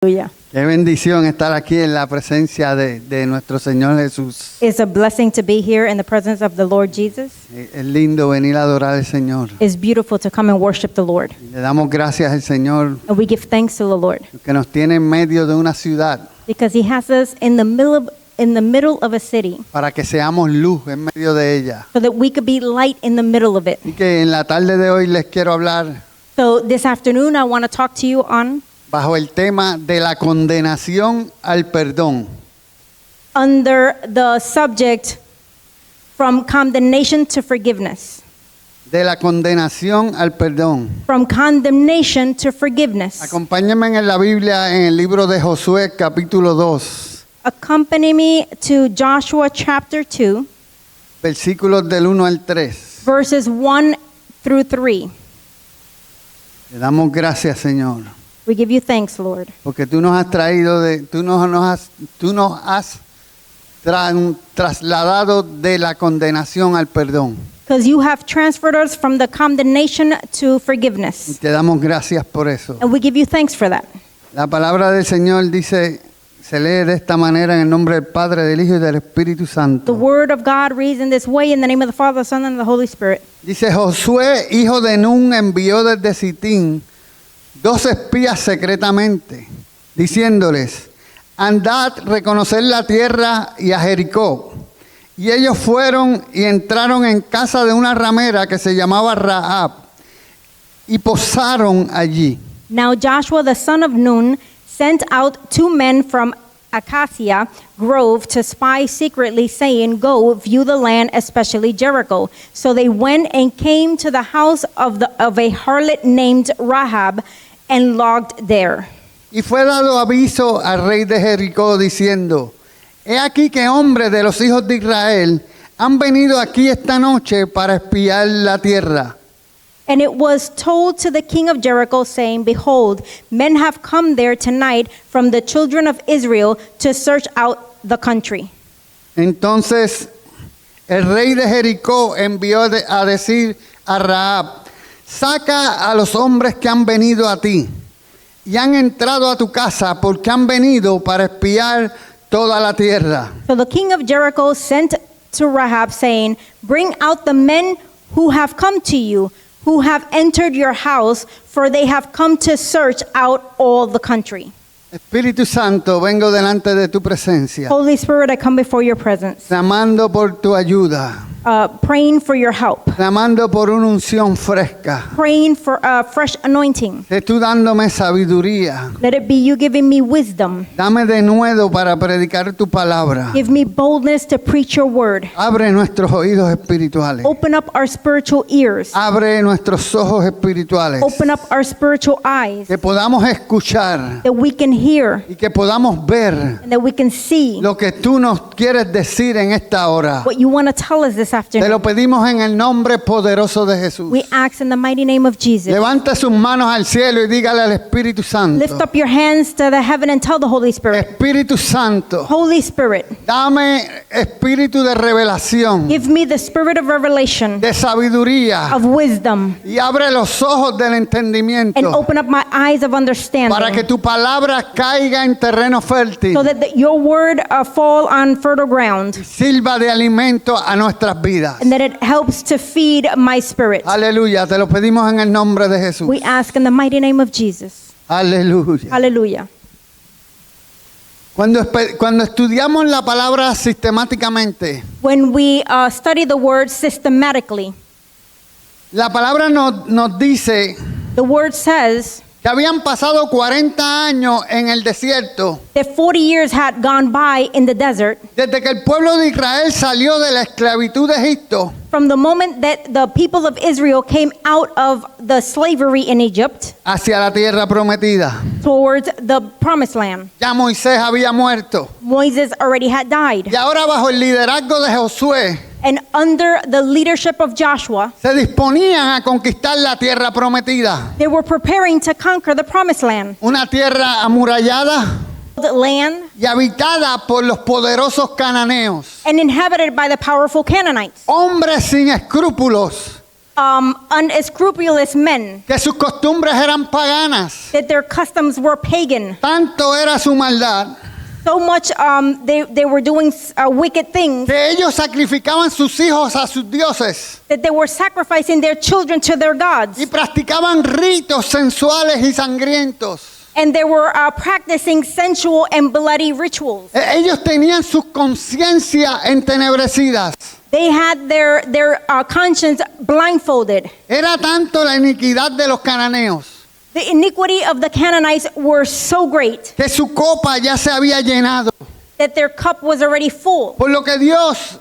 Hallelujah. Qué bendición estar aquí en la presencia de nuestro Señor Jesús. It's a blessing to be here in the presence of the Lord Jesus. Es lindo venir a adorar al Señor. It's beautiful to come and worship the Lord. Le damos gracias al Señor And we give thanks to the Lord que nos tiene en medio de una ciudad because He has us in the middle of a city para que seamos luz en medio de ella. so that we could be light in the middle of it. Y que en la tarde de hoy les quiero hablar So this afternoon I want to talk to you on bajo el tema de la condenación al perdón. under the subject from condemnation to forgiveness. De la condenación al perdón. From condemnation to forgiveness. Acompáñenme en la Biblia en el libro de Josué capítulo 2, Accompany me to Joshua chapter 2, versículos del 1 al 3. verses 1 through 3. Le damos gracias, Señor, We give you thanks, Lord, porque tú nos has traído tú nos has trasladado de la condenación al perdón. because you have transferred us from the condemnation to Y forgiveness. te damos gracias por eso. And we give you thanks for that. La palabra del Señor se lee de esta manera en el nombre del Padre, del Hijo y del Espíritu The Santo. word of God reads in this way in the name of the Father, the Son, and the Holy Spirit. Dice: Josué, hijo de Nun, envió desde Sitín 2 espías secretamente, diciéndoles: andad, reconocer la tierra y a Jericó. Y ellos fueron y entraron en casa de una ramera que se llamaba Rahab, y posaron allí. Now Joshua the son of Nun sent out 2 men from Acacia Grove to spy secretly, saying, go view the land, especially Jericho. So they went and came to the house of a harlot named Rahab and lodged there. Y fue dado aviso al rey de Jericó diciendo: he aquí que hombres de los hijos de Israel han venido aquí esta noche para espiar la tierra. And it was told to the king of Jericho, saying, behold, men have come there tonight from the children of Israel to search out the country. Entonces el rey de Jericó envió a decir a Rahab: saca a los hombres que han venido a ti y han entrado a tu casa, porque han venido para espiar toda la tierra. So the king of Jericho sent to Rahab, saying, bring out the men who have come to you, who have entered your house, for they have come to search out all the country. Espíritu Santo, vengo delante de tu presencia, Holy Spirit, I come before your presence, clamando por tu ayuda, praying for your help, clamando por una unción fresca. praying for a fresh anointing. Sé tú dándome sabiduría. Let it be you giving me wisdom. Dame de nuevo para predicar tu palabra. Give me boldness to preach your word. Abre nuestros oídos espirituales. Open up our spiritual ears. Abre nuestros ojos espirituales. Open up our spiritual eyes, Que podamos escuchar that we can hear y que podamos ver and that we can see lo que tú nos quieres decir en esta hora. what you want to tell us this Te afternoon. lo pedimos en el nombre poderoso de Jesús. We ask in the mighty name of Jesus. Levante sus manos al cielo y dígale al Espíritu Santo: Lift up your hands to the heaven and tell the Holy Spirit, Espíritu Santo, Holy Spirit, dame espíritu de revelación, give me the spirit of revelation, de sabiduría, of wisdom, y abre los ojos del and entendimiento open up my eyes of para que understanding, tu palabra caiga en terreno fértil, so that your word fall on fertile ground, sirva de alimento a nuestras vidas. and that it helps to feed my spirit. Aleluya, te lo pedimos en el nombre de Jesús. We ask in the mighty name of Jesus. Aleluya. Hallelujah. Cuando estudiamos la palabra sistemáticamente, When we study the word systematically, la palabra nos dice the word says que habían pasado 40 años en el desierto that 40 years had gone by in the desert desde que el pueblo de Israel salió de la esclavitud de Egipto from the moment that the people of Israel came out of the slavery in Egypt hacia la tierra prometida. towards the promised land. Ya Moisés había muerto Moses already had died. y ahora, bajo el liderazgo de Josué, And under the leadership of Joshua, se disponían a conquistar la tierra prometida, they were preparing to conquer the promised land. una tierra amurallada The land y habitada por los poderosos cananeos, and inhabited by the powerful Canaanites. hombres sin escrúpulos unscrupulous men, que sus costumbres eran paganas. that their customs were pagan. Tanto era su maldad So much they were doing wicked things que ellos sacrificaban sus hijos a sus dioses that they were sacrificing their children to their gods. y practicaban ritos sensuales y sangrientos. And they were practicing sensual and bloody rituals. Ellos tenían sus conciencias entenebrecidas. They had their conscience blindfolded. Era tanto la iniquidad de los cananeos The iniquity of the Canaanites were so great que su copa ya se había llenado. that their cup was already full. Por lo que Dios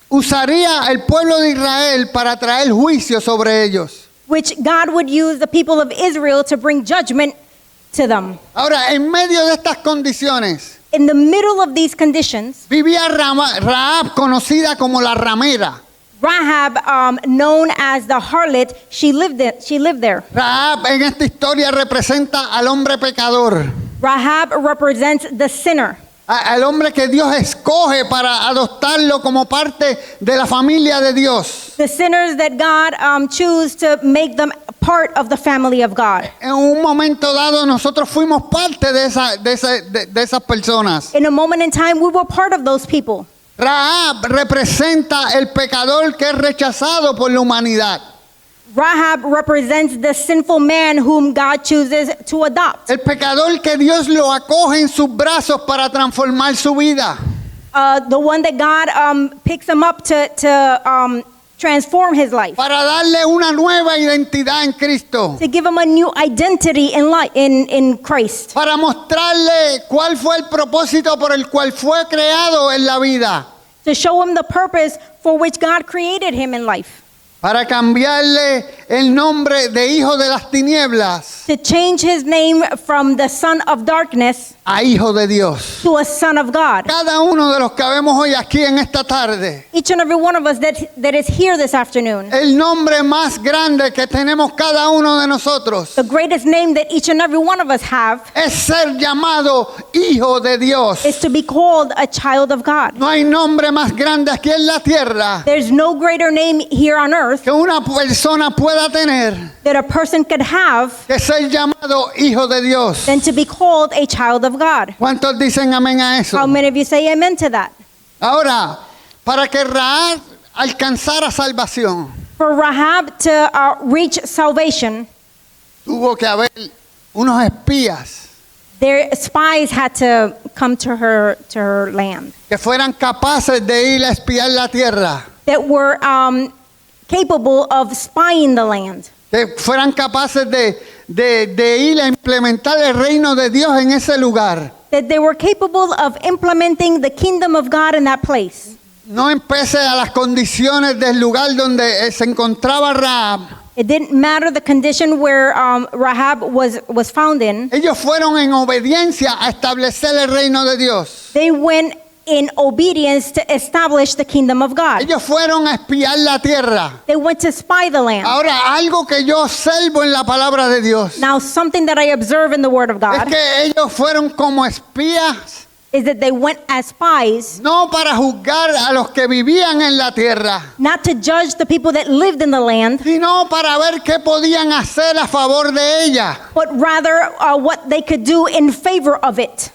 usaría el pueblo de Israel para traer juicio sobre ellos. Which God would use the people of Israel to bring judgment to them. Ahora, en medio de estas condiciones, In the middle of these conditions, vivía Rahab, conocida como la ramera. Rahab, known as the harlot, she lived there. Rahab en esta historia representa al hombre pecador, Rahab represents the sinner, al hombre que Dios escoge para adoptarlo como parte de la familia de Dios. the sinners that God choose to make them part of the family of God. En un momento dado nosotros fuimos parte de esas personas. In a moment in time, we were part of those people. Rahab representa el pecador que es rechazado por la humanidad. Rahab represents the sinful man whom God chooses to adopt. El pecador que Dios lo acoge en sus brazos para transformar su vida. The one that God picks him up to transform his life, Para darle una nueva identidad en Cristo. to give him a new identity in life, in Christ, Para mostrarle cuál fue el propósito por el cual fue creado en la vida. to show him the purpose for which God created him in life, Para cambiarle el nombre de hijo de las tinieblas to change his name from the son of darkness a hijo de Dios. to a son of God. Cada uno de los que vemos hoy aquí en esta tarde, Each and every one of us that is here this afternoon, el nombre más grande que tenemos cada uno de nosotros the greatest name that each and every one of us have es ser llamado hijo de Dios. is to be called a child of God. No hay nombre más grande aquí en la tierra There's no greater name here on earth que una persona pueda tener that a person could have que ser llamado hijo de Dios. than to be called a child of God. ¿Cuántos dicen amén a eso? How many of you say amen to that? Ahora, para que Rahab alcanzara salvación, For Rahab to reach salvation, tuvo que haber unos espías their spies had to come to her land que fueran capaces de ir a espiar la tierra, that were capable of spying the land, que fueran capaces de ir a implementar el reino de Dios en ese lugar. that they were capable of implementing the kingdom of God in that place. No empecé a las condiciones del lugar donde se encontraba Rahab. It didn't matter the condition where Rahab was found in. Ellos fueron en obediencia a establecer el reino de Dios. They went in obedience to establish the kingdom of God. Ellos fueron a espiar la tierra. They went to spy the land. Ahora, algo que yo observo en la palabra de Dios Now, something that I observe in the Word of es God que ellos fueron como espías, is that they went as spies, no para juzgar a los que vivían en la tierra, not to judge the people that lived in the land, sino para ver qué podían hacer a favor de ella. but rather what they could do in favor of it.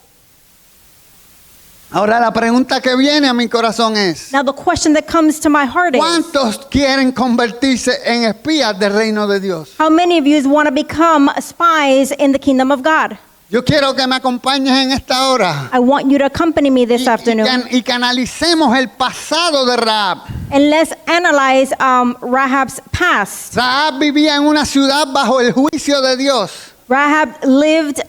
Ahora, la pregunta que viene a mi corazón es, Now, the question that comes to my heart is, ¿cuántos quieren convertirse en espías del reino de Dios? how many of you want to become spies in the kingdom of God? Yo quiero que me acompañes en esta hora I want you to accompany me this afternoon, y que analicemos el pasado de Rahab. and let's analyze Rahab's past. Rahab vivía en una ciudad bajo el juicio de Dios. Rahab lived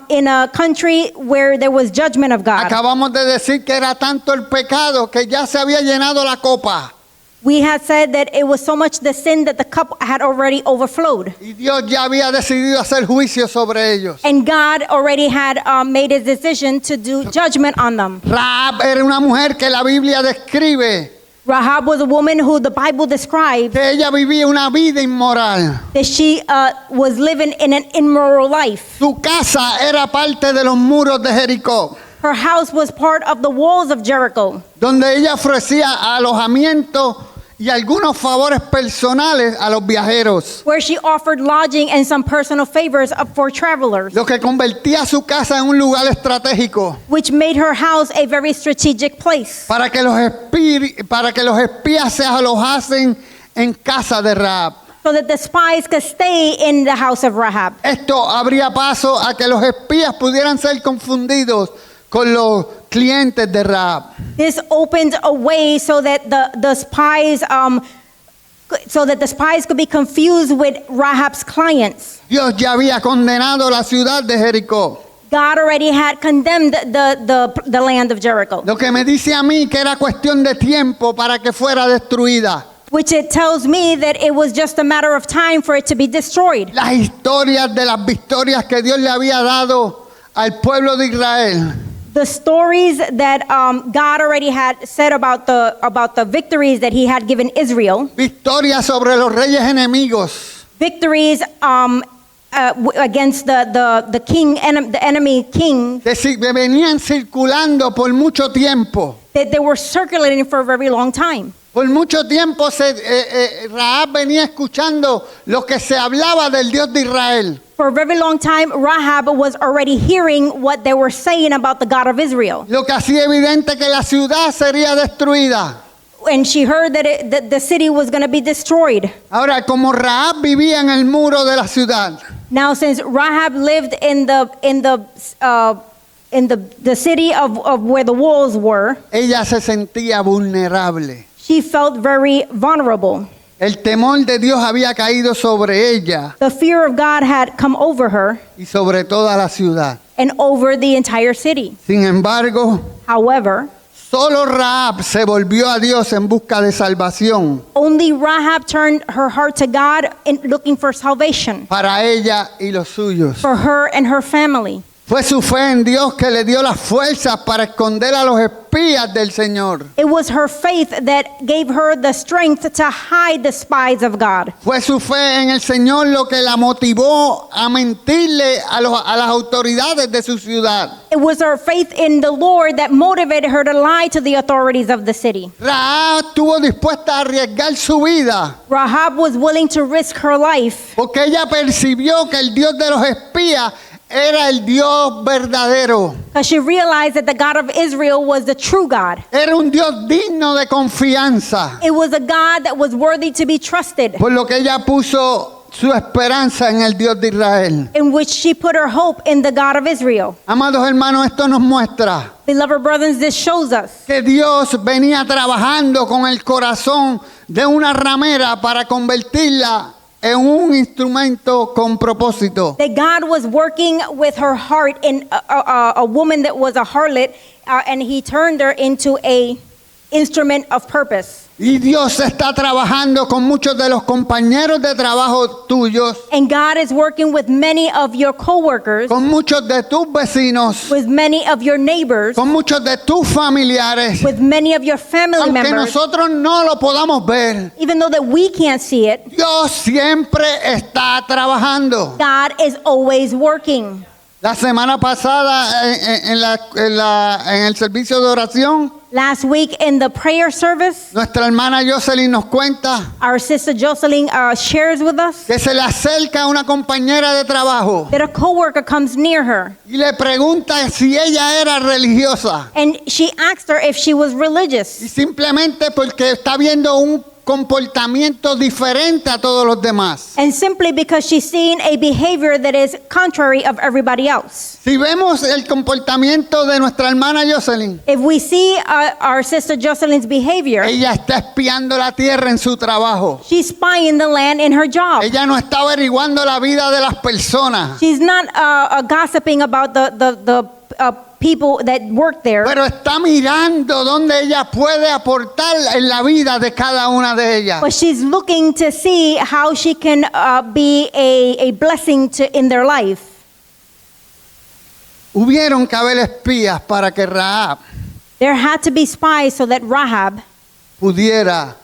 in a country where there was judgment of God. Acabamos de decir que era tanto el pecado que ya se había llenado la copa. We had said that it was so much the sin that the cup had already overflowed. Y Dios ya había decidido hacer juicio sobre ellos. And God already had made his decision to do judgment on them. Rahab era una mujer que la Biblia describe Rahab was a woman who the Bible describes que ella vivía una vida inmoral. that she was living in an immoral life. Su casa era parte de los muros de Jericó, Her house was part of the walls of Jericho, donde ella ofrecía alojamiento y algunos favores personales a los viajeros, where she offered lodging and some personal favors for travelers, lo que convertía su casa en un lugar estratégico which made her house a very strategic place, para que los espías se alojasen en casa de Rahab. so that the spies could stay in the house of Rahab. Esto abría paso a que los espías pudieran ser confundidos con los clientes de Rahab. This opened a way so that the spies could be confused with Rahab's clients. Dios ya había condenado la ciudad de Jericó. God already had condemned the land of Jericho, Lo que me dice a mí que era cuestión de tiempo para que fuera destruida. which it tells me that it was just a matter of time for it to be destroyed. Las historias de las victorias que Dios le había dado al pueblo de Israel The stories that God already had said about the victories that He had given Israel, victorias sobre los reyes enemigos, victories against the king, the enemy king, que venían circulando por mucho tiempo. that they were circulating for a very long time. Por mucho tiempo Rahab venía escuchando lo que se hablaba del Dios de Israel. For a very long time, Rahab was already hearing what they were saying about the God of Israel. Lo que hacía evidente que la ciudad sería destruida. And she heard that the city was going to be destroyed. Ahora, como Rahab vivía en el muro de la ciudad, Now, since Rahab lived in the city of where the walls were, ella se sentía vulnerable. she felt very vulnerable. El temor de Dios había caído sobre ella The fear of God had come over her y sobre toda la ciudad. and over the entire city. Sin embargo, However, solo Rahab se volvió a Dios en busca de salvación only Rahab turned her heart to God in looking for salvation para ella y los suyos. for her and her family. Fue su fe en Dios que le dio las fuerzas para esconder a los espías del Señor. It was her faith that gave her the strength to hide the spies of God. Fue su fe en el Señor lo que la motivó a mentirle a las autoridades de su ciudad. It was her faith in the Lord that motivated her to lie to the authorities of the city. Rahab estuvo dispuesta a arriesgar su vida Rahab was willing to risk her life porque ella percibió que el Dios de los espías era el Dios verdadero. because she realized that the God of Israel was the true God. Era un Dios digno de confianza. It was a God that was worthy to be trusted, Por lo que ella puso su esperanza en el Dios de Israel. in which she put her hope in the God of Israel. Amados hermanos, esto nos muestra Beloved brothers, this shows us que Dios venía trabajando con el corazón de una ramera para convertirla en un instrumento con propósito. that God was working with her heart in a woman that was a harlot, and He turned her into a instrument of purpose. Y Dios está trabajando con muchos de los compañeros de trabajo tuyos, And God is working with many of your coworkers, con muchos de tus vecinos, with many of your neighbors, con muchos de tus familiares, with many of your family aunque members. nosotros no lo podamos ver. Even though that we can't see it, Dios siempre está trabajando. God is always working. La semana pasada en el servicio de oración, Last week in the prayer service, nuestra hermana Jocelyn nos cuenta our sister Jocelyn shares with us que se le acerca una compañera de trabajo that a coworker comes near her, y le pregunta si ella era religiosa. and she asked her if she was religious. Y simplemente porque está viendo un comportamiento diferente a todos los demás. And simply because she's seeing a behavior that is contrary of everybody else. Si vemos el comportamiento de nuestra hermana Jocelyn, If we see our sister Jocelyn's behavior, ella está espiando la tierra en su trabajo. she's spying the land in her job. Ella no está averiguando la vida de las personas, She's not gossiping about the people that work there, pero está mirando dónde ella puede aportar en la vida de cada una de ellas. but she's looking to see how she can be a blessing in their life. Hubieron que haber espías para que Rahab There had to be spies so that Rahab pudiera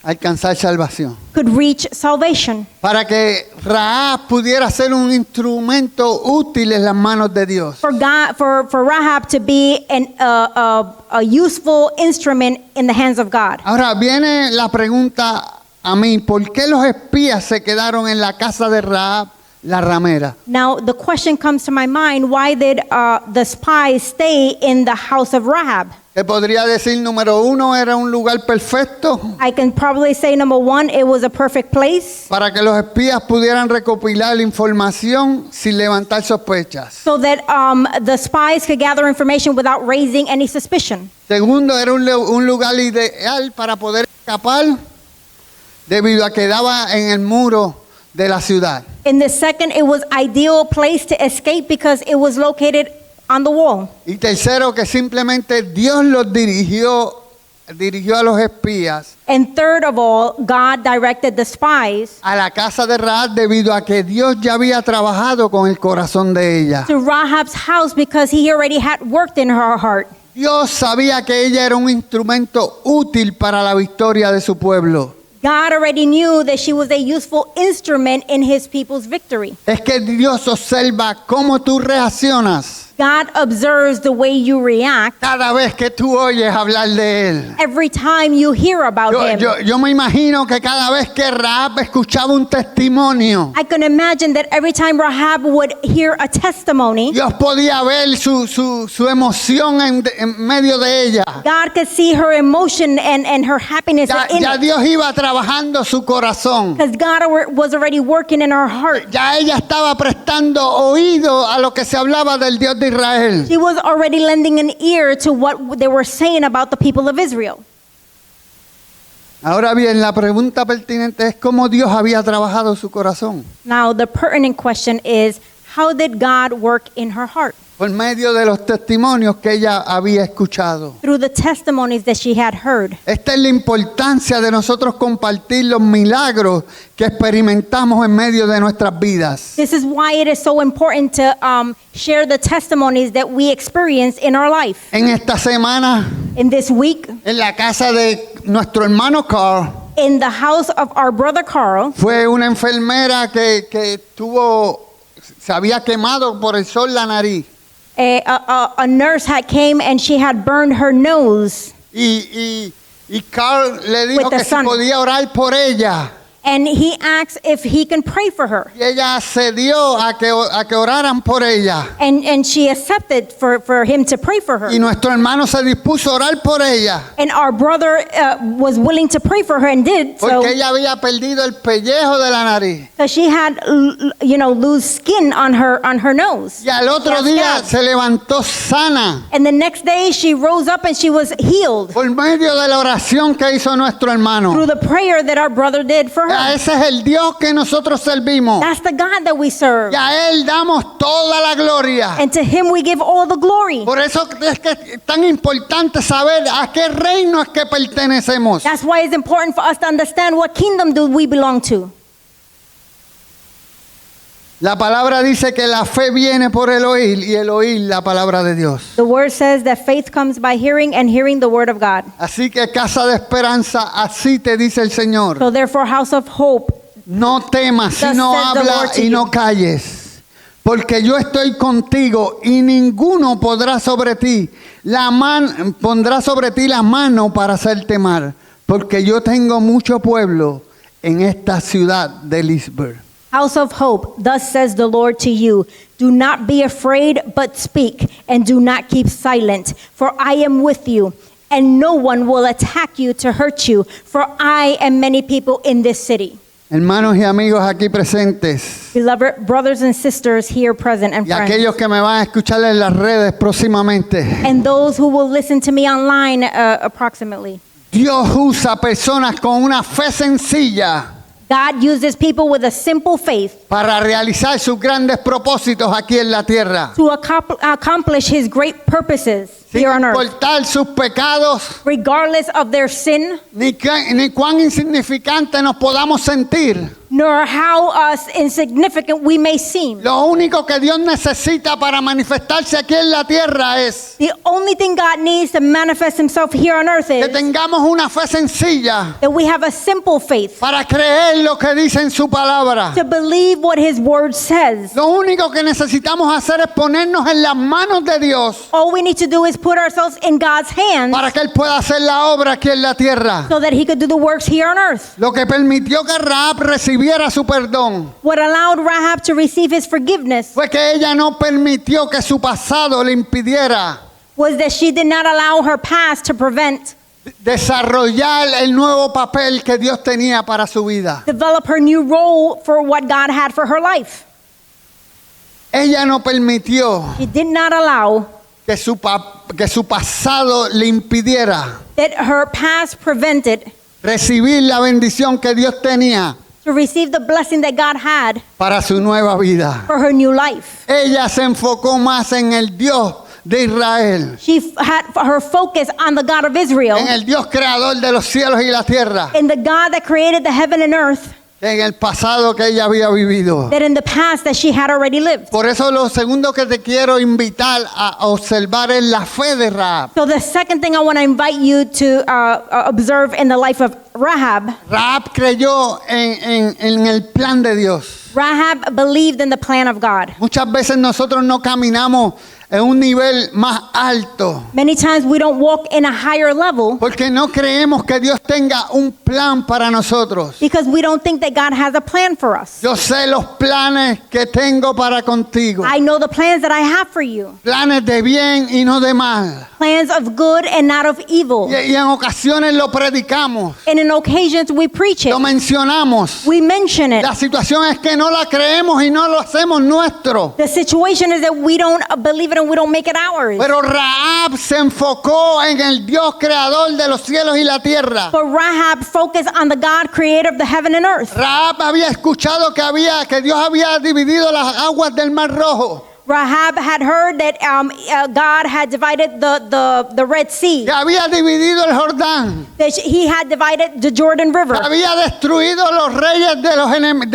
alcanzar salvación. could reach salvation. Para que Rahab pudiera ser un instrumento útil en las manos de Dios. For Rahab to be a useful instrument in the hands of God. Ahora viene la pregunta a mí, ¿por qué los espías se quedaron en la casa de Rahab, la ramera? Now the question comes to my mind, why did the spies stay in the house of Rahab? Que podría decir, número uno, era un lugar perfecto I can probably say, number one, it was a perfect place para que los espías pudieran recopilar la información sin levantar sospechas. so that the spies could gather information without raising any suspicion. Segundo, era un lugar ideal para poder escapar debido a que daba en el muro de la ciudad. In the second, it was ideal place to escape because it was located on the wall. Y tercero, que simplemente Dios los dirigió a los espías And third of all, God directed the spies a la casa de Rahab debido a que Dios ya había trabajado con el corazón de ella. to Rahab's house because he already had worked in her heart. Dios sabía que ella era un instrumento útil para la victoria de su pueblo. God already knew that she was a useful instrument in his people's victory. Es que Dios observa cómo tú reaccionas God observes the way you react cada vez que tú oyes hablar de Él. every time you hear about him. Yo me imagino que cada vez que Rahab escuchaba un testimonio, I can imagine that every time Rahab would hear a testimony, Dios podía ver su emoción en medio de ella. God could see her emotion and her happiness in Ya it. Dios iba trabajando su corazón. Because God was already working in her heart. Ya ella estaba prestando oído a lo que se hablaba del Dios de Israel. She was already lending an ear to what they were saying about the people of Israel. Ahora bien, la pregunta pertinente es cómo Dios había trabajado su corazón. Now, the pertinent question is, how did God work in her heart? Por medio de los testimonios que ella había escuchado. Through the testimonies that she had heard. Esta es la importancia de nosotros compartir los milagros que experimentamos en medio de nuestras vidas. This is why it is so important to share the testimonies that we experience in our life. En esta semana, In this week, en la casa de nuestro hermano Carl, in the house of our brother Carl, fue una enfermera que se había quemado por el sol la nariz. a nurse had came and she had burned her nose. Y Carl le dijo With the que si sun. podía orar por ella. And he asked if he can pray for her. Y ella accedió a que oraran por ella. And she accepted for him to pray for her. Y nuestro hermano se dispuso a orar por ella. And our brother was willing to pray for her and did so. Porque ella había perdido el pellejo de la nariz. Because she had, loose skin on her nose. Y al otro Yes, día yes. se levantó sana. And the next day she rose up and she was healed Por medio de la oración que hizo nuestro hermano. through the prayer that our brother did for A her. ese es el Dios que nosotros servimos. That's the God that we serve. Y a Él damos toda la gloria. And to him we give all the glory. Por eso es que es tan importante saber a qué reino es que pertenecemos. That's why it's important for us to understand what kingdom do we belong to. La palabra dice que la fe viene por el oír y el oír la palabra de Dios. The word says that faith comes by hearing and hearing the word of God. Así que casa de esperanza, así te dice el Señor. So therefore, house of hope, No temas, Thus sino says the habla Lord to y you. no calles. Porque yo estoy contigo y ninguno pondrá sobre ti la mano para hacerte mal. Porque yo tengo mucho pueblo en esta ciudad de Lisbeth. house of hope, thus says the Lord to you, do not be afraid, but speak, and do not keep silent, for I am with you, and no one will attack you to hurt you, for I am many people in this city. Hermanos y amigos aquí presentes Beloved brothers and sisters here present and y friends, aquellos que me van a escuchar en las redes próximamente. and those who will listen to me online approximately. Dios usa personas con una fe sencilla God uses people with a simple faith para realizar sus grandes propósitos aquí en la tierra. to accomplish his great purposes Sin here on earth. importar sus pecados, Regardless of their sin, ni cuán insignificante nos podamos sentir. nor how insignificant we may seem. Lo único que Dios necesita para manifestarse aquí en la tierra es The only thing God needs to manifest himself here on earth que is tengamos una fe sencilla that we have a simple faith para creer lo que dice en su palabra. to believe what his word says. Lo único que necesitamos hacer es ponernos en las manos de Dios All we need to do is put ourselves in God's hands para que Él pueda hacer la obra aquí en la tierra. so that he could do the works here on earth. Lo que permitió que Rahab recibiera su perdón What allowed Rahab to receive his forgiveness fue que ella no permitió que su pasado le impidiera was that she did not allow her past to prevent desarrollar el nuevo papel que Dios tenía para su vida. develop her new role for what God had for her life. Ella no permitió She did not allow que su pasado le impidiera that her past prevented recibir la bendición que Dios tenía to receive the blessing that God had para su nueva vida. for her new life. Ella se enfocó más en el Dios de Israel, Had her focus on the God of Israel, en el Dios creador de los cielos y la tierra, in the God that created the heaven and earth, en el pasado que ella había vivido. that in the past that she had already lived. Por eso lo segundo que te quiero invitar a observar es la fe de Rahab. So the second thing I want to invite you to observe in the life of Rahab, Rahab creyó en el plan de Dios. Rahab believed in the plan of God. Muchas veces nosotros no caminamos en un nivel más alto Many times we don't walk in a higher level porque no creemos que Dios tenga un plan para nosotros. because we don't think that God has a plan for us. Yo sé los planes que tengo para contigo. I know the plans that I have for you, Planes de bien y no de mal. plans of good and not of evil. Y en ocasiones lo predicamos, And in occasions we preach it, lo mencionamos. we mention it. La situación es que no la creemos y no lo hacemos nuestro. The situation is that we don't believe it and we don't make it ours. Pero Rahab se enfocó en el Dios creador de los cielos y la tierra. But Rahab focused on the God creator of the heaven and earth. Rahab había escuchado que Dios había dividido las aguas del Mar Rojo, Rahab had heard that God had divided the Red Sea, que había dividido el Jordán, that he had divided the Jordan River, que había destruido los reyes de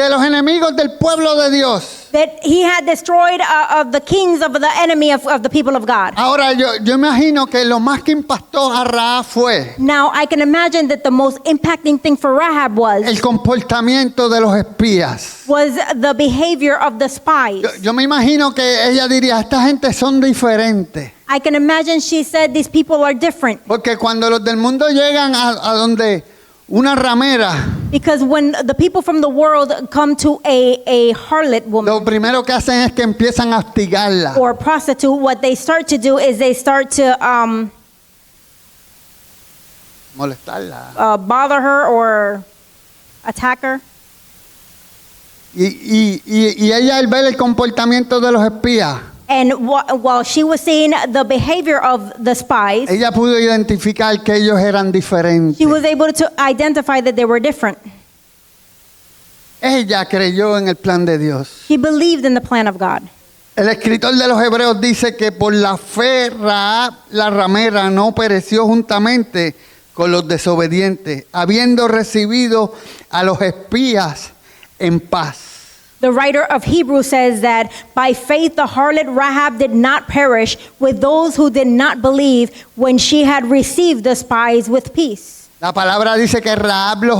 los enemigos del pueblo de Dios. that he had destroyed of the kings of the enemy of the people of God. Ahora yo imagino que lo más que impactó a Rahab fue Now I can imagine that the most impacting thing for Rahab el comportamiento de los espías. was the behavior of the spies. Yo me imagino que ella diría, esta gente son diferentes. I can imagine she said these people are different Porque cuando los del mundo llegan a donde una ramera, because when the people from the world come to a harlot woman lo primero que hacen es que empiezan a hostigarla. or a prostitute, what they start to do is they start to Molestarla. bother her or attack her. Y ella al ver el comportamiento de los espías, And while she was seeing the behavior of the spies, ella pudo identificar que ellos eran diferentes. she was able to identify that they were different. Ella creyó en el plan de Dios. She believed in the plan of God. El escritor de los Hebreos dice que por la fe Rahab la ramera no pereció juntamente con los desobedientes, habiendo recibido a los espías en paz. The writer of Hebrews says that by faith the harlot Rahab did not perish with those who did not believe when she had received the spies with peace. La palabra dice que Rahab los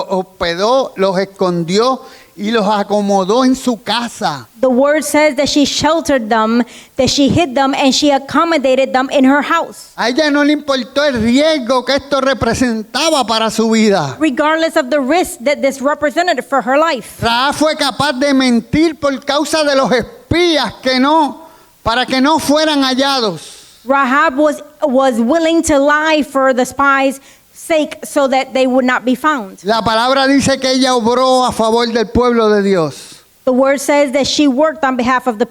hospedó, los escondió y los acomodó en su casa. The word says that she sheltered them, that she hid them, and she accommodated them in her house, A ella no le importó el riesgo que esto representaba para su vida. regardless of the risk that this represented for her life. Rahab fue capaz de mentir por causa de los espías para que no fueran hallados. Rahab was willing to lie for the spies' sake so that they would not be found. La palabra dice que ella obró a favor del pueblo de Dios, The word says that she worked on behalf of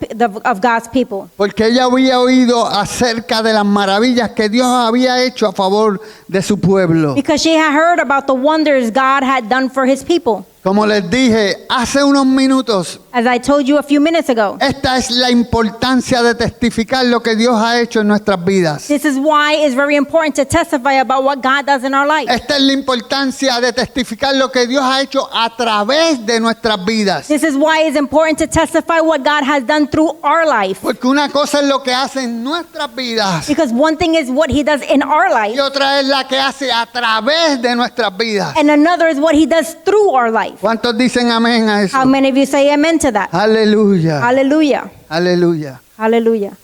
of God's people porque ella había oído acerca de las maravillas que Dios había hecho a favor de su pueblo. because she had heard about the wonders God had done for his people. Como les dije hace unos minutos, As I told you a few minutes ago, esta es la importancia de testificar lo que Dios ha hecho en nuestras vidas. this is why it's very important to testify about what God does in our life. Esta es la importancia de testificar lo que Dios ha hecho a través de nuestras vidas. This is why it's important to testify what God has done through our life. Porque una cosa es lo que hace en nuestras vidas Because one thing is what he does in our life, y otra es la que hace a través de nuestras vidas. and another is what he does through our life. ¿Cuántos dicen amén a eso? How many of you say amen to that? Aleluya. Hallelujah. Aleluya. Hallelujah.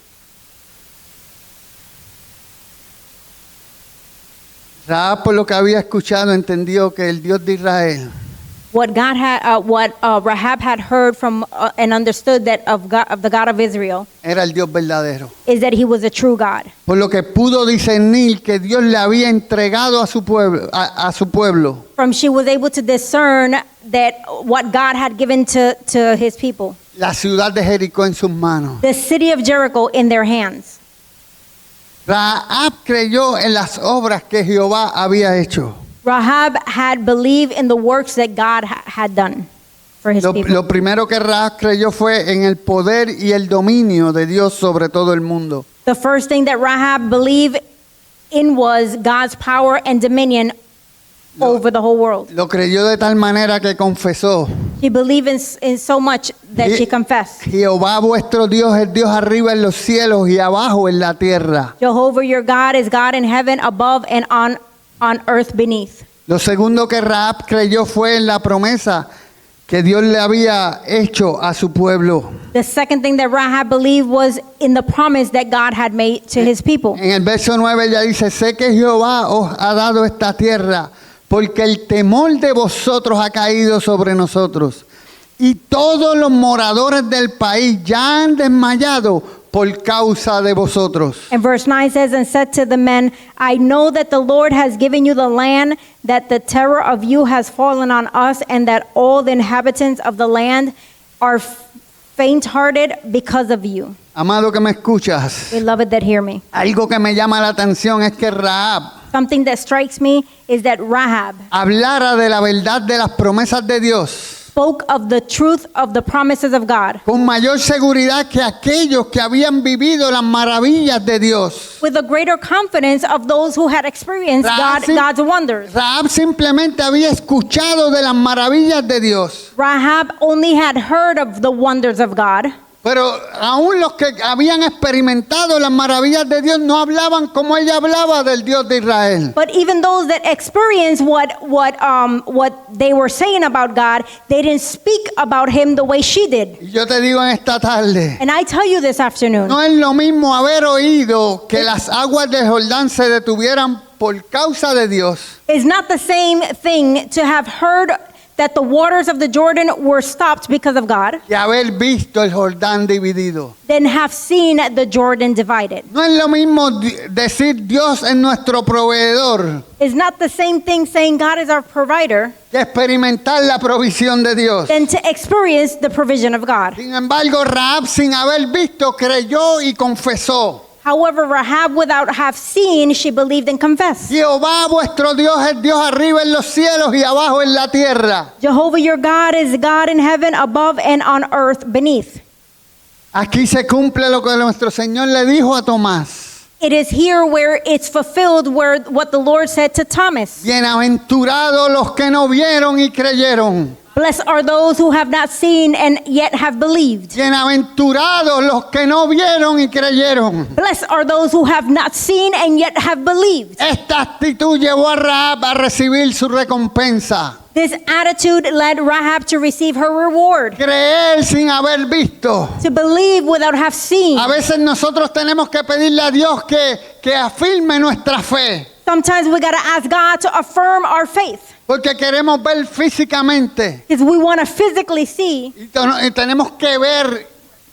Rahab, por lo que había escuchado, entendió que el Dios de Israel What Rahab had heard from and understood that of the God of Israel era el Dios verdadero. is that he was a true God. Por lo que pudo discernir que Dios le había entregado a su pueblo, a su pueblo. From she was able to discern that what God had given to his people, La ciudad de Jericó en sus manos. the city of Jericho in their hands. Rahab creyó en las obras que Jehová había hecho. Rahab had believed in the works that God had done for his people. Lo primero que Rahab creyó fue en el poder y el dominio de Dios sobre todo el mundo. The first thing that Rahab believed in was God's power and dominion over the whole world. Lo creyó de tal manera que confesó: She believed in so much that she confessed. Jehová vuestro Dios es Dios arriba en los cielos y abajo en la tierra. Jehovah your God is God in heaven above and on earth beneath. Lo segundo que Rahab creyó fue en la promesa que Dios le había hecho a su pueblo. The second thing that Rahab believed was in the promise that God had made to his people. En el verso 9 ella dice: sé que Jehová os ha dado esta tierra, porque el temor de vosotros ha caído sobre nosotros, y todos los moradores del país ya han desmayado por causa de vosotros. And verse 9 says, and said to the men, I know that the Lord has given you the land, that the terror of you has fallen on us, and that all the inhabitants of the land are faint-hearted because of you. Amado que me escuchas, Beloved that hear me. algo que me llama la atención es que Rahab Something that strikes me is that Rahab hablara de la verdad de las promesas de Dios spoke of the truth of the promises of God con mayor seguridad que aquellos que habían vivido las maravillas de Dios. with a greater confidence of those who had experienced God's wonders. Rahab simplemente había escuchado de las maravillas de Dios. Rahab only had heard of the wonders of God, Pero aún los que habían experimentado las maravillas de Dios no hablaban como ella hablaba del Dios de Israel. but even those that experienced what they were saying about God, they didn't speak about him the way she did. Y yo te digo en esta tarde, And I tell you this afternoon, no es lo mismo haber oído que las aguas del Jordán se detuvieran por causa de Dios, it's not the same thing to have heard that the waters of the Jordan were stopped because of God que haber visto el Jordán dividido. than have seen the Jordan divided. No es lo mismo decir Dios es nuestro proveedor It's not the same thing saying God is our provider que experimentar la provisión de Dios. than to experience the provision of God. Sin embargo, Rahab, sin haber visto, creyó y confesó: However, Rahab, without have seen, she believed and confessed. Jehová vuestro Dios es Dios arriba en los cielos y abajo en la tierra. Jehovah your God is God in heaven above and on earth beneath. Aquí se cumple lo que nuestro Señor le dijo a Tomás: It is here where it's fulfilled where what the Lord said to Thomas. bienaventurados los que no vieron y creyeron. Blessed are those who have not seen and yet have believed. Bienaventurados los que no vieron y creyeron. Blessed are those who have not seen and yet have believed. Esta actitud llevó a Rahab a recibir su recompensa. This attitude led Rahab to receive her reward, Creer sin haber visto. to believe without have seen. A veces nosotros tenemos que pedirle a Dios que afirme nuestra fe, Sometimes we got to ask God to affirm our faith porque queremos ver físicamente because we want to physically see y tenemos que ver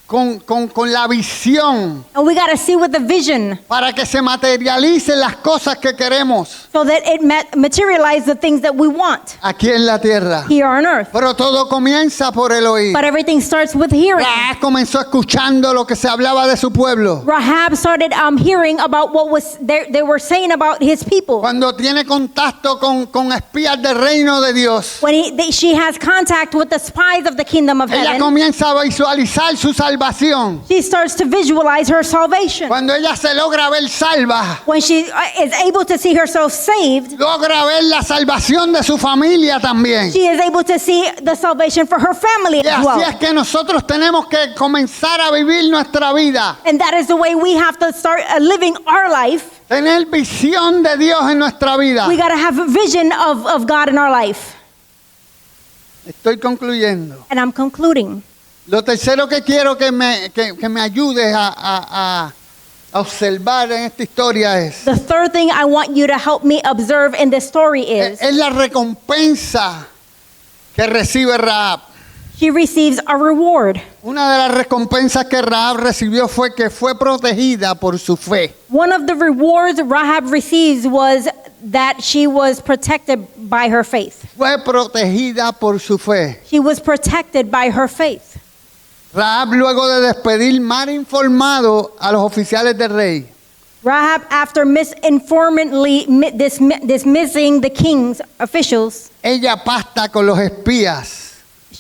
con la visión And we got to see with the vision para que se materialicen las cosas que queremos so that it materializes the things that we want aquí en la tierra. here on earth. Pero todo comienza por el oír. But everything starts with hearing. Rahab comenzó escuchando lo que se hablaba de su pueblo. Rahab started hearing about what was they were saying about his people. Cuando tiene contacto con espías del reino de Dios, When she has contact with the spies of the kingdom of ella heaven, comienza a visualizar su salvación. she starts to visualize her salvation. Cuando ella se logra ver salva, When she is able to see herself saved, logra ver la salvación de su familia también. she is able to see the salvation for her family Y as así well. es que nosotros tenemos que comenzar a vivir nuestra vida. And that is the way we have to start living our life. Tener visión de Dios en nuestra vida. We got to have a vision of God in our life. Estoy concluyendo. And I'm concluding. Lo tercero que quiero que me ayudes a observar en esta historia es The third thing I want you to help me observe in this story is la recompensa que recibe Rahab. she receives a reward. Una de las recompensas que Rahab recibió fue que fue protegida por su fe. One of the rewards Rahab receives was that she was protected by her faith. Fue protegida por su fe. She was protected by her faith. Rahab, luego de despedir mal informado a los oficiales del rey, Rahab, after misinformantly dismissing the king's officials, ella pacta con los espías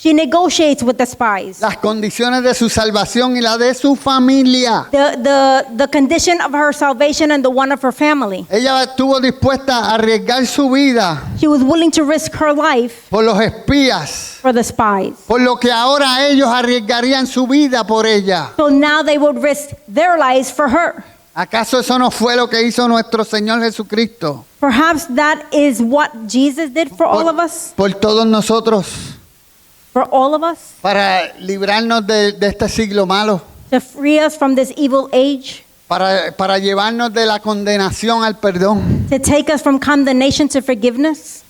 she negotiates with the spies. las condiciones de su salvación y la de su familia. The condition of her salvation and the one of her family. Ella estuvo dispuesta a arriesgar su vida She was willing to risk her life por los espías, for the spies. por lo que ahora ellos arriesgarían su vida por ella. So now they would risk their lives for her. ¿Acaso eso no fue lo que hizo nuestro Señor Jesucristo Perhaps that is what Jesus did for all of us, por todos nosotros, for all of us, para librarnos de este siglo malo, to free us from this evil age, para llevarnos de la condenación al perdón? to take us from condemnation to forgiveness?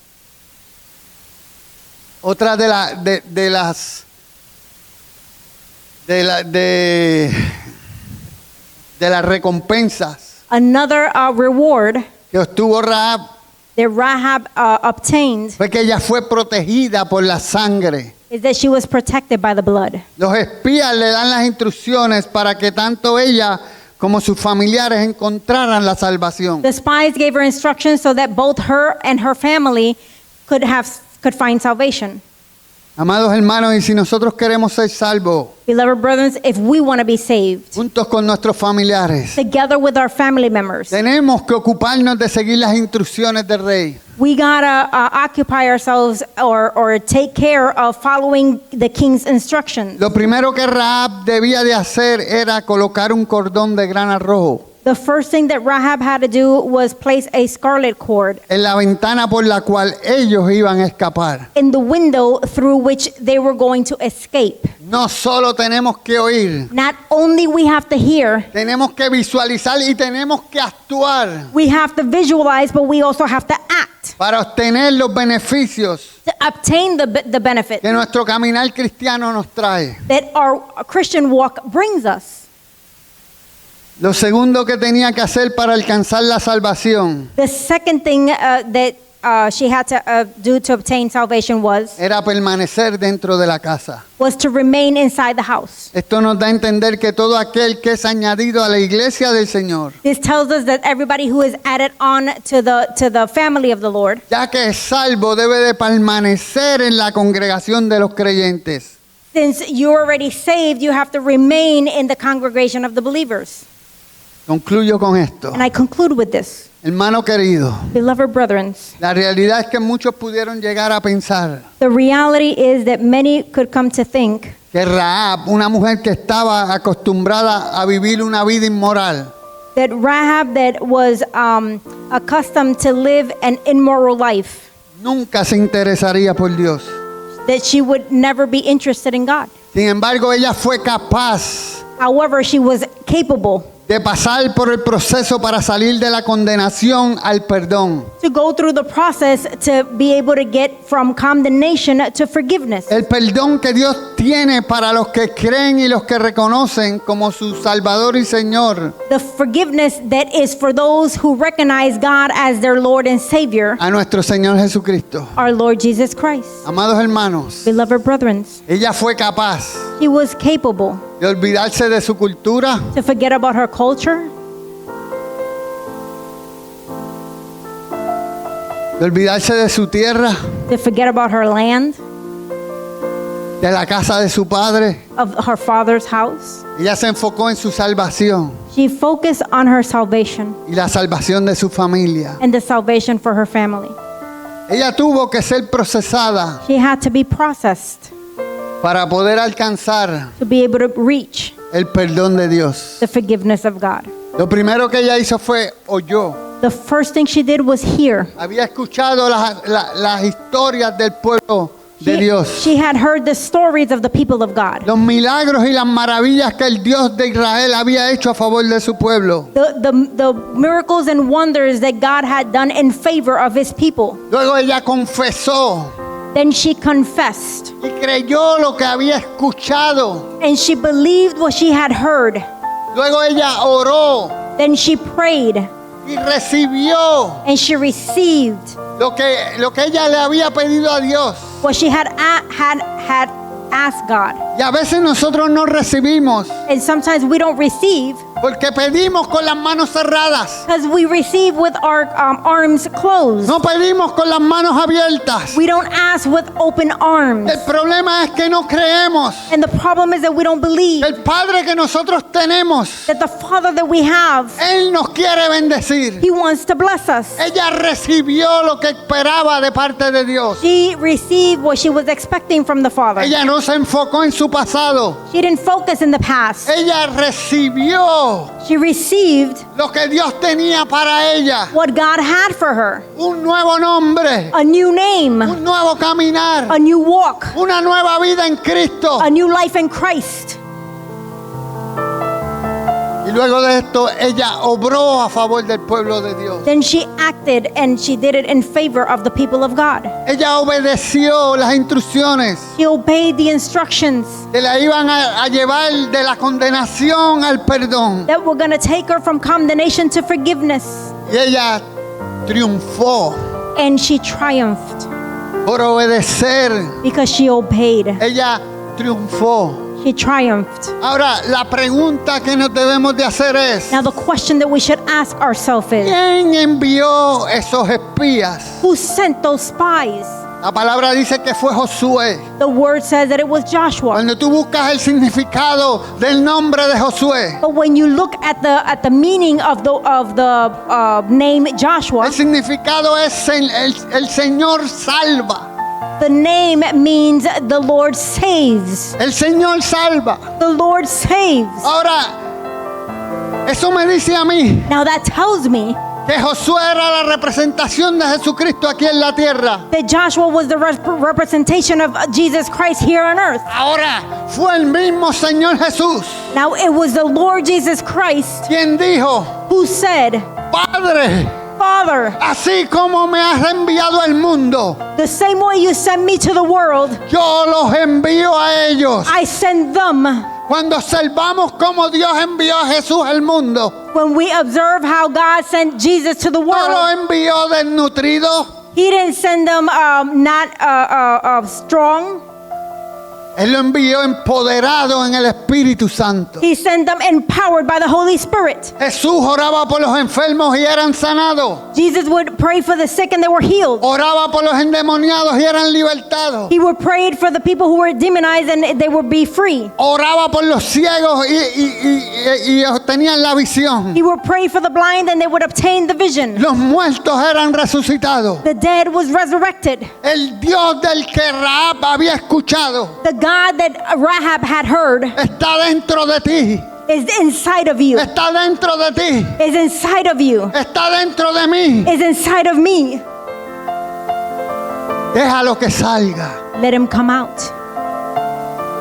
Otra de las recompensas Another reward que obtuvo Rahab that Rahab obtained fue que ella fue protegida por la sangre. is that she was protected by the blood. Los espías le dan las instrucciones para que tanto ella como sus familiares encontraran la salvación. The spies gave her instructions so that both her and her family could find salvation. Amados hermanos, y si nosotros queremos ser salvos, Beloved brothers, if we want to be saved, juntos con nuestros familiares, together with our family members, tenemos que ocuparnos de seguir las instrucciones del rey. we gotta occupy ourselves or take care of following the king's instructions. Lo primero que Rahab debía de hacer era colocar un cordón de grana rojo The first thing that Rahab had to do was place a scarlet cord en la ventana por la cual ellos iban a escapar. in the window through which they were going to escape. No solo tenemos que oír, Not only we have to hear, tenemos que visualizar y tenemos que actuar we have to visualize, but we also have to act para obtener los beneficios to obtain the benefit que nuestro caminar cristiano nos trae. that our Christian walk brings us. Lo segundo que tenía que hacer para alcanzar la salvación The second thing that she had to do to obtain salvation was era permanecer dentro de la casa. to remain inside the house. Esto nos da a entender que todo aquel que es añadido a la iglesia del Señor, This tells us that everybody who is added on to the family of the Lord, ya que es salvo, debe de permanecer en la congregación de los creyentes. since you're already saved, you have to remain in the congregation of the believers. Concluyo con esto. And I conclude with this. Hermano querido, Beloved brethren, la realidad es que muchos pudieron llegar a pensar the reality is that many could come to think que Rahab, una mujer que estaba acostumbrada a vivir una vida inmoral, that Rahab, that was accustomed to live an immoral life, nunca se interesaría por Dios. that she would never be interested in God. Sin embargo, ella fue capaz However, she was capable de pasar por el proceso para salir de la condenación al perdón. to go through the process to be able to get from condemnation to forgiveness. El perdón que Dios tiene para los que creen y los que reconocen como su Salvador y Señor. The forgiveness that is for those who recognize God as their Lord and Savior, A nuestro Señor Jesucristo. our Lord Jesus Christ. Amados hermanos, Beloved brethren, ella fue capaz she was capable de olvidarse de su cultura, to forget about her culture, de olvidarse de su tierra, to forget about her land, de la casa de su padre. of her father's house. Ella se enfocó en su salvación She focused on her salvation y la salvación de su familia. and the salvation for her family. Ella tuvo que ser procesada She had to be processed para poder alcanzar to be able to reach el perdón de Dios. the forgiveness of God. Lo primero que ella hizo fue oyó. The first thing she did was hear. Había escuchado las historias del pueblo de Dios. She had heard the stories of the people of God. Los milagros y las maravillas que el Dios de Israel había hecho a favor de su pueblo. The miracles and wonders that God had done in favor of his people. Luego ella confesó Then she confessed y creyó lo que había escuchado. and she believed what she had heard. Luego ella oró Then she prayed y recibió and she received lo que ella le había pedido a Dios. what she had asked God. Y a veces nosotros no recibimos And sometimes we don't receive porque pedimos con las manos cerradas. because we receive with our arms closed. No pedimos con las manos abiertas. We don't ask with open arms. El problema es que no creemos. And the problem is that we don't believe El Padre que nosotros tenemos, that the Father that we have, Él nos quiere bendecir. He wants to bless us. Ella recibió lo que esperaba de parte de Dios. She received what she was expecting from the Father. Ella no se enfocó en su pasado. She didn't focus in the past. Ella recibió She received lo que Dios tenía para ella. what God had for her. Un nuevo nombre, A new name, un nuevo caminar, a new walk, una nueva vida en Cristo. a new life in Christ. Y luego de esto, ella obró a favor del pueblo de Dios. Then she acted and she did it in favor of the people of God. Ella obedeció las instrucciones She obeyed the instructions que la iban a llevar de la condenación al perdón. that were going to take her from condemnation to forgiveness. Y ella triunfó And she triumphed por obedecer. because she obeyed. Ella triunfó. She triumphed. Ahora, la pregunta que nos debemos de hacer es, Now the question that we should ask ourselves is, ¿quién envió esos espías? who sent those spies? La palabra dice que fue Josué. The word says that it was Joshua. Cuando tú buscas el significado del nombre de Josué, But when you look at the meaning of the name Joshua, el significado es el Señor salva. the name means the Lord saves. El Señor salva. The Lord saves. Ahora, eso me dice a mí Now that tells me que Josué era la representación de Jesucristo aquí en la tierra. that Joshua was the representation of Jesus Christ here on earth. Ahora, fue el mismo Señor Jesús Now it was the Lord Jesus Christ quien dijo, who said, Padre, Father, así como me has enviado al mundo, the same way you sent me to the world, yo los envío a ellos. I send them. Cuando observamos cómo Dios envió a Jesús al mundo, When we observe how God sent Jesus to the no lo world, envió desnutrido, He didn't send them not strong. Él lo envió empoderado en el Espíritu Santo. He sent them empowered by the Holy Spirit. Jesús oraba por los enfermos y eran sanados. Jesus would pray for the sick and they were healed. Oraba por los endemoniados y eran libertados. He would pray for the people who were demonized and they would be free. Oraba por los ciegos y obtenían la visión. He would pray for the blind and they would obtain the vision. Los muertos eran resucitados. The dead was resurrected. El Dios del que Rahab había escuchado The God that Rahab had heard está dentro de ti. is inside of you. Está dentro de ti. Is inside of you. Está dentro de mí. Is inside of me. Déjalo que salga. Let him come out.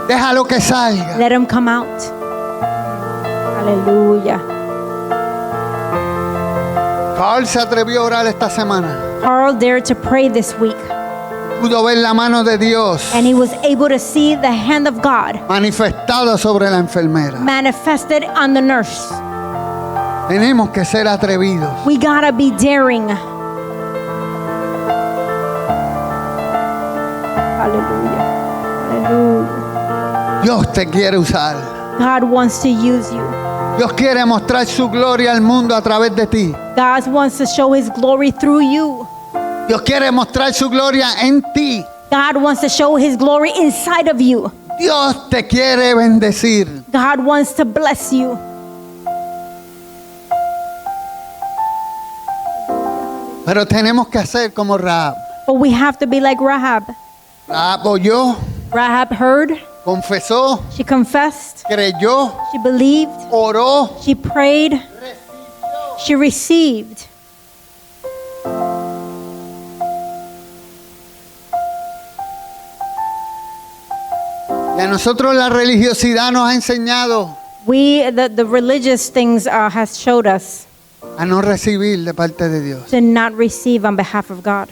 Déjalo que salga. Let him come out. Hallelujah. Carl se atrevió a orar esta semana. Carl dared to pray this week, Pudo ver la mano de Dios and he was able to see the hand of God manifestada sobre la enfermera. manifested on the nurse. Tenemos que ser atrevidos. We gotta be daring. Hallelujah. Hallelujah. Dios te quiere usar. God wants to use you. Dios quiere mostrar su gloria al mundo a través de ti. God wants to show his glory through you. Dios quiere mostrar su gloria en ti. God wants to show his glory inside of you. Dios te quiere bendecir. God wants to bless you. Pero tenemos que hacer como Rahab. But we have to be like Rahab. Rahab oyó, Rahab heard, confesó, she confessed, creyó, she believed, oró, she prayed, she received. y a nosotros la religiosidad nos ha enseñado The religious things has showed us a no recibir de parte de Dios. to not receive on behalf of God.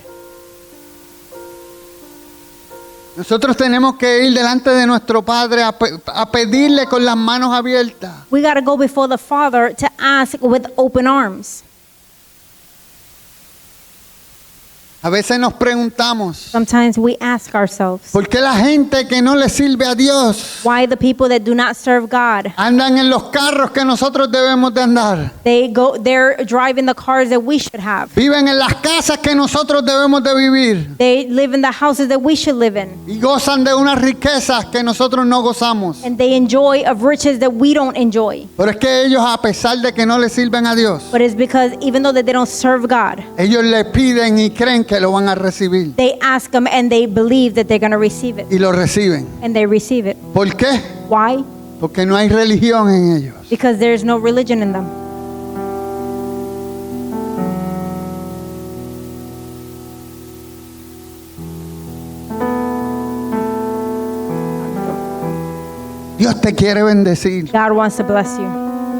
Nosotros tenemos que ir delante de nuestro Padre a pedirle con las manos abiertas. We got to go before the Father to ask with open arms. A veces nos preguntamos, Sometimes we ask ourselves, ¿por qué la gente que no le sirve a Dios why the people that do not serve God, andan en los carros que nosotros debemos de andar? they're driving the cars that we should have. Viven en las casas que nosotros debemos de vivir They live in the houses that we should live in. y gozan de unas riquezas que nosotros no gozamos. And they enjoy of riches that we don't enjoy. Pero es que ellos, a pesar de que no le sirven a Dios, But it's because even though that they don't serve God, ellos le piden y creen que lo van a recibir they ask Him and they believe that they're going to receive it. y lo reciben. And they receive it. ¿Por qué? Why? Porque no hay religión en ellos. Because there's no religion in them. Dios te quiere bendecir God wants to bless you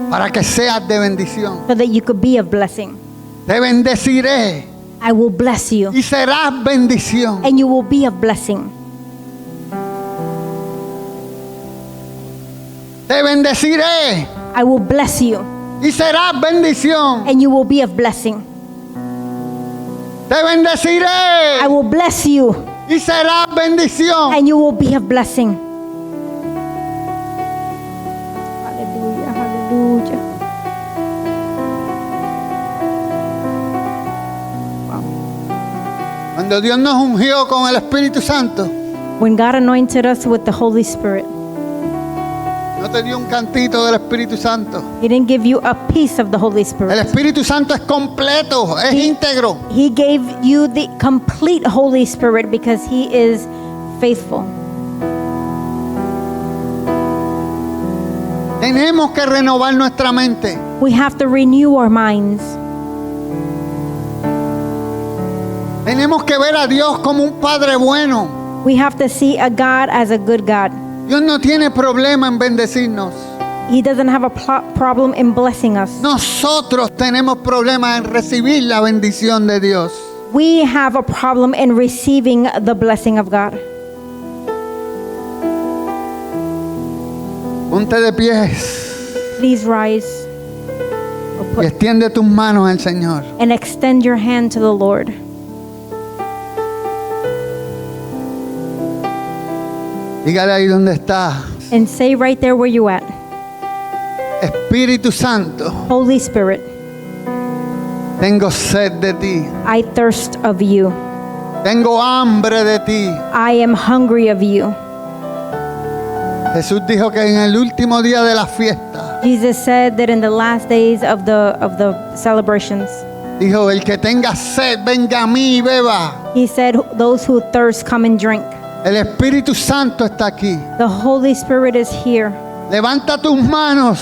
para que seas de bendición. so that you could be a blessing. Te bendeciré I will bless you y serás bendición. and you will be a blessing. Te bendeciré I will bless you y serás bendición. and you will be a blessing. Te bendeciré I will bless you y serás bendición. and you will be a blessing. Hallelujah, hallelujah. Cuando Dios nos ungió con el Espíritu Santo, When God anointed us with the Holy Spirit, no te dio un cantito del Espíritu Santo. He didn't give you a piece of the Holy El Spirit. Espíritu Santo es completo, es íntegro. He gave you the complete Holy Spirit because He is faithful. Tenemos que renovar nuestra mente. We have to renew our minds. Tenemos que ver a Dios como un Padre bueno. We have to see a God as a good God. Dios no tiene problema en bendecirnos. He doesn't have a problem in blessing us. Nosotros tenemos problema en recibir la bendición de Dios. We have a problem in receiving the blessing of God. Ponte de pies Please rise or y put, extiende tus manos al Señor. and extend your hand to the Lord. Dígale ahí donde está. And say right there where you at, Espíritu Santo, Holy Spirit, tengo sed de ti. I thirst of you. Tengo hambre de ti. I am hungry of you. Jesús dijo que en el último día de la fiesta, Jesus said that in the last days of the celebrations, dijo, el que tenga sed, venga a mí y beba. He said, those who thirst, come and drink. El Espíritu Santo está aquí. The Holy Spirit is here. Levanta tus manos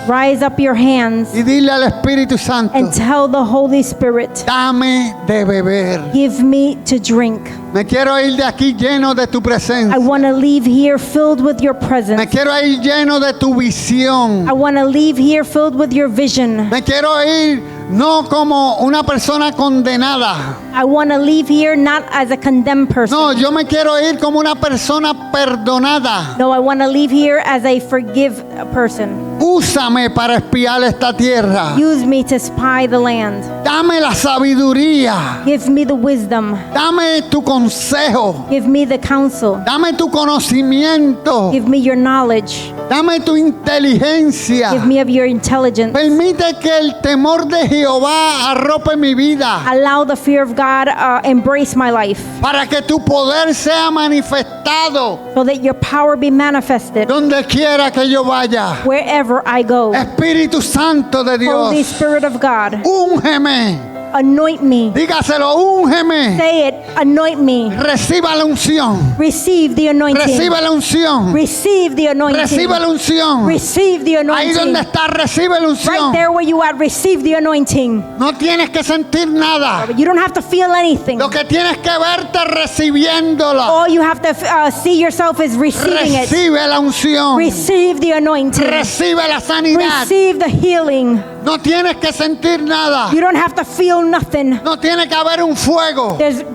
Rise up your hands y dile al Espíritu Santo, and tell the Holy Spirit, dame de beber. give me to drink. Me quiero ir de aquí lleno de tu presencia. I want to leave here filled with your Me presence. quiero ir lleno de tu visión. I want to leave here filled with your vision. Me quiero ir no como una persona condenada. I want to leave here not as a condemned person. No, yo me quiero ir como una persona perdonada. No, I want to leave here as a forgive person. Úsame para espiar esta tierra. Use me to spy the land. Dame la sabiduría. Give me the wisdom. Dame tu consejo. Give me the counsel. Dame tu conocimiento. Give me your knowledge. Dame tu inteligencia. Give me of your intelligence. Permite que el temor de Jehová arrope mi vida, Allow the fear of God embrace my life, para que tu poder sea manifestado so that your power be manifested donde quiera que yo vaya. wherever I go. Espíritu Santo de Holy Dios, Spirit of God, úngeme. anoint me. Dígaselo, úngeme. Say it, anoint me. Reciba la unción. Receive the anointing. Reciba la unción. Receive the anointing. Reciba la unción. Receive the Ahí anointing. donde está, recibe la Right unción. there where you are, receive the anointing. No tienes que sentir nada. You don't have to feel anything. Lo que tienes que verte recibiéndola. All you have to see yourself is receiving it. Recibe la unción. Receive the anointing. Recibe la sanidad. Receive the healing. No tienes que sentir nada. You don't have to feel nothing. No tiene que haber un fuego. It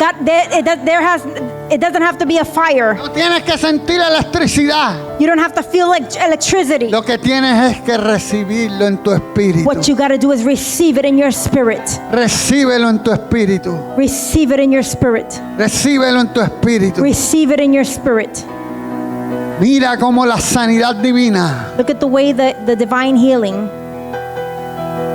doesn't have to be a fire. No tienes que sentir electricidad. You don't have to feel like electricity. Lo que tienes es que recibirlo en tu espíritu. What you got to do is receive it in your spirit. Recíbelo en tu espíritu. Receive it in your spirit. Recíbelo en tu espíritu. Receive it in your spirit. Mira cómo la sanidad divina Look at the way the divine healing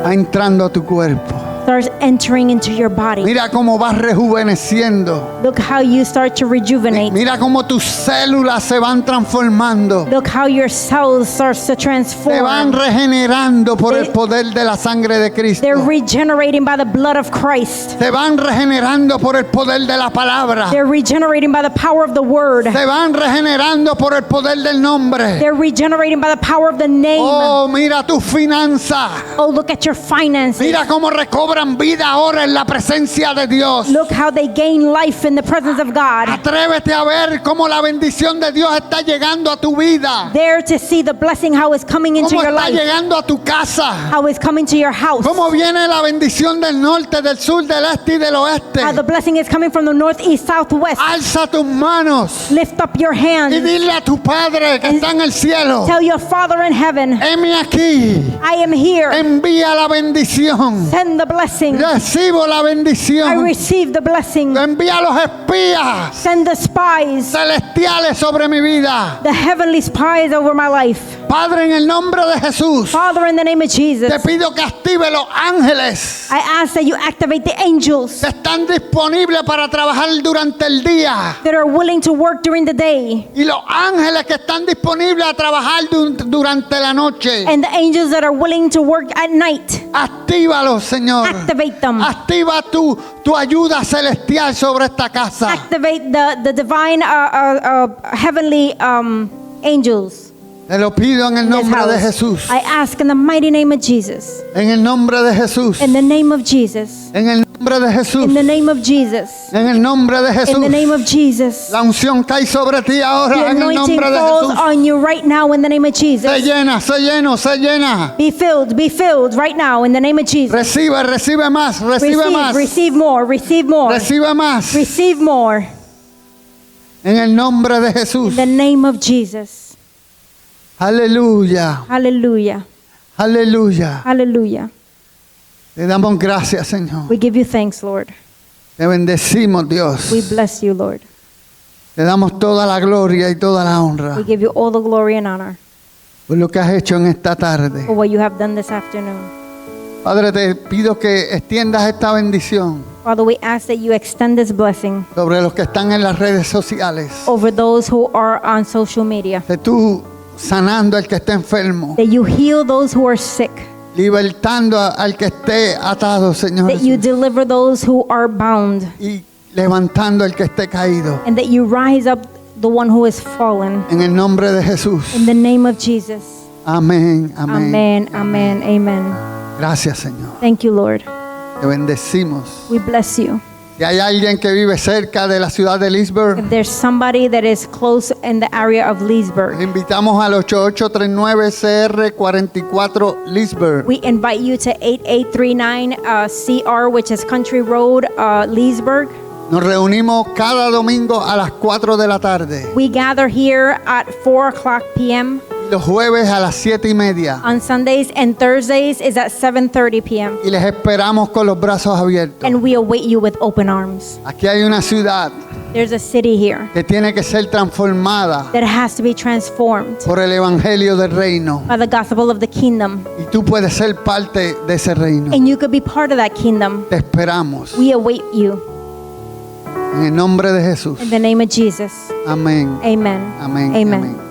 va entrando a tu cuerpo. starts entering into your body. Mira cómo vas rejuveneciendo. Look how you start to rejuvenate. Mira cómo tus células se van transformando. Look how your cells starts to Se van transform. regenerando por el poder de la sangre de Cristo. They're regenerating by the blood of Christ. Se van regenerando por el poder de la palabra. They're regenerating by the power of the word. Se van regenerando por el poder del nombre. They're regenerating by the power of the name. Oh, mira tus finanzas. Oh, look at your finances. Mira cómo recobran vida ahora en la presencia de Dios. Look how they gain life in the presence of God. Atrévete a ver cómo la bendición de Dios está llegando a tu vida. There to see the blessing, how it's coming into Cómo your está life, llegando a tu casa. how it's coming to your house, Cómo viene la bendición del norte, del sur, del este y del oeste. how the blessing is coming from the north, east, south, west. Alza tus manos Lift up your y hands. dile a tu Padre que está en el cielo: Tell your Father in heaven, heme aquí, I am here. envía la bendición. Send the blessing. Recibo la I bendición. receive the blessing. Envía los espías Send the spies, celestiales sobre mi vida. the heavenly spies over my life. Padre, en el nombre de Jesús, Father, in the name of Jesus, te pido que active los ángeles I ask that you activate the angels que están disponibles para trabajar durante el día that are willing to work during the day, y los ángeles que están disponibles a trabajar durante la noche. and the angels that are willing to work at night. Actívalos, Señor. Activate them. Activa tu ayuda celestial sobre esta casa. Activate the divine heavenly angels Te lo pido en el in this nombre de house. Jesús. I ask in the mighty name of Jesus. En el nombre de Jesús. In the name of Jesus. En el nombre de Jesús. In the name of Jesus. En el nombre de Jesús. In the name of Jesus. La unción cae sobre ti The ahora en el anointing nombre de falls Jesús. on you right now in the name of Se Jesus. llena, se llena, se llena. Be filled right now in the name of Jesus. Recibe, recibe más, recibe más. Receive more, receive more, Recibe más. receive more. En el nombre de Jesús. In the name of Jesus. Aleluya, Hallelujah. aleluya. Hallelujah. Te damos gracias, Señor. We give you thanks, Lord. Te bendecimos, Dios. We bless you, Lord. Te damos toda la gloria y toda la honra We give you all the glory and honor por lo que has hecho en esta tarde. for what you have done this afternoon. Padre, te pido que extiendas esta bendición Father, we ask that you extend this blessing sobre los que están en las redes sociales. over those who are on social media. Que tú sanando al que esté enfermo, That you heal those who are sick. libertando al que esté atado, Señor That you Jesús, deliver those who are bound. y levantando al que esté caído. And that you rise up the one who is fallen. En el nombre de Jesús. In the name of Jesus. Amén, amén. Amen, amen, amen. Gracias, Señor. Thank you, Lord. Te bendecimos. We bless you. Si hay alguien que vive cerca de la ciudad de Leesburg, If there's somebody that is close in the area of les Leesburg, invitamos al 8839-CR44 Leesburg. we invite you to 8839 CR, which is Country Road, Leesburg. Nos reunimos cada domingo a las 4 de la tarde We gather here at 4 o'clock p.m. y los jueves a las 7:30 On Sundays, and Thursdays is at 7:30 p.m. y les esperamos con los brazos abiertos. And we await you with open arms. Aquí hay una ciudad There's a city here que tiene que ser transformada that has to be transformed por el evangelio del reino by the gospel of the kingdom. y tú puedes ser parte de ese reino. And you could be part of that kingdom. Te esperamos We await you. en el nombre de Jesús. In the name of Jesus. Amén. Amen. Amén. Amen. Amén.